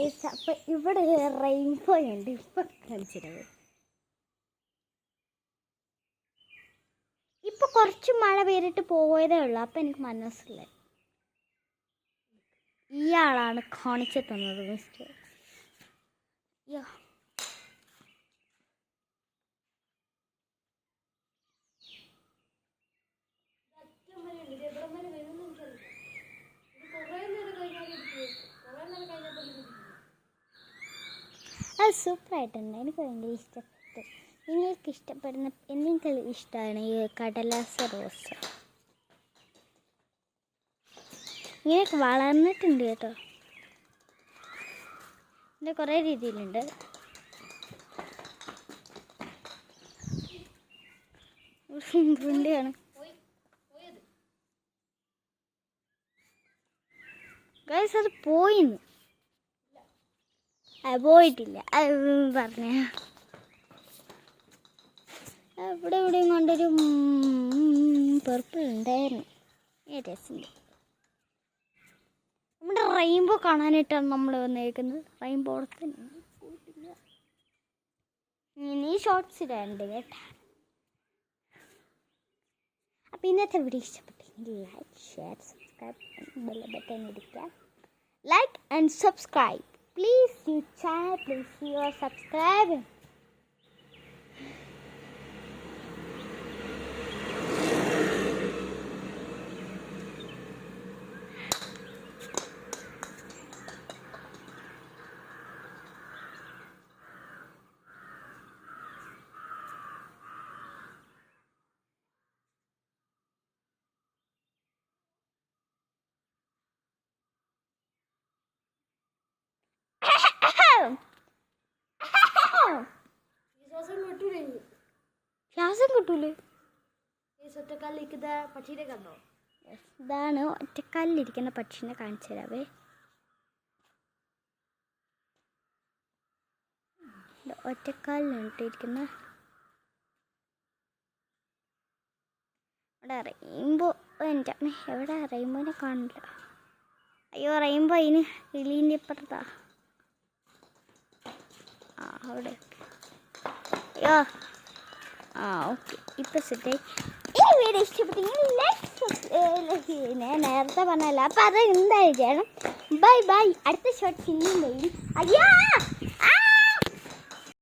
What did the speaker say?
Guys, അപ്പം ഇവിടെ rainbow ഉണ്ട്. ഇപ്പം കാണിച്ചിരുന്നത് ഇപ്പം കുറച്ച് മഴ പെയ്തിട്ട് പോയതേ ഉള്ളൂ. അപ്പം എനിക്ക് മനസ്സിലായി ഇയാളാണ് കാണിച്ചു തന്നത് മിസ്റ്റർ. യോ അത് സൂപ്പറായിട്ടുണ്ട്. എനിക്ക് ഭയങ്കര ഇഷ്ടപ്പെട്ടു. നിങ്ങൾക്ക് ഇഷ്ടപ്പെടുന്ന എന്തെങ്കിലും ഇഷ്ടമാണ് ഈ കടലാസ് റോസ്. ഇങ്ങനെയൊക്കെ വളർന്നിട്ടുണ്ട് കേട്ടോ. ഇതിൻ്റെ കുറേ രീതിയിലുണ്ട്. വണ്ടിയാണ് ഗൈസ്, അത് പോയിന്ന്. പോയിട്ടില്ല, അത് പറഞ്ഞ ഇവിടെ ഇവിടെയും കൊണ്ടൊരു പർപ്പിൾ ഉണ്ടായിരുന്നു. രസമുണ്ട്. നമ്മുടെ റെയിൻബോ കാണാനായിട്ടാണ് നമ്മൾ വന്നേക്കുന്നത്. റെയിൻബോ പോയിട്ടില്ല. ഇനി ഷോർട്സ് ഇടാറുണ്ട് കേട്ടോ. അപ്പം ഇന്നത്തെ വീഡിയോ ഇഷ്ടപ്പെട്ടെങ്കിൽ like, share, subscribe, bell button ഇടിക്കുക. Like and subscribe. Please you channel, please you are subscribing. ശ്വാസം കിട്ടൂലേ? പക്ഷിനെ കണ്ടോ? ഇതാണ് ഒറ്റക്കാലിലിരിക്കുന്ന പക്ഷിനെ കാണിച്ചു തരാവേ. ഒറ്റക്കാലിലിട്ടിരിക്കുന്ന ഇവിടെ റെയിൻബോ. എൻ്റെ അമ്മ, എവിടെ റെയിൻബോനെ കാണില്ല. അയ്യോ, റെയിൻബോ അതിന് കിളീൻ്റെ ഇപ്പുറത്താ. അവിടെ. അയ്യോ, ഓക്കെ, ഇപ്പം സെറ്റായി. ഈ വീഡിയോ ഇഷ്ടപ്പെട്ടെങ്കിൽ ഞാൻ നേരത്തെ പറഞ്ഞല്ല. അപ്പം അത് എന്തായാലും ചെയ്യണം. Bye bye. അടുത്ത ഷോട്ട് പിന്നെയും വരും. അയ്യോ.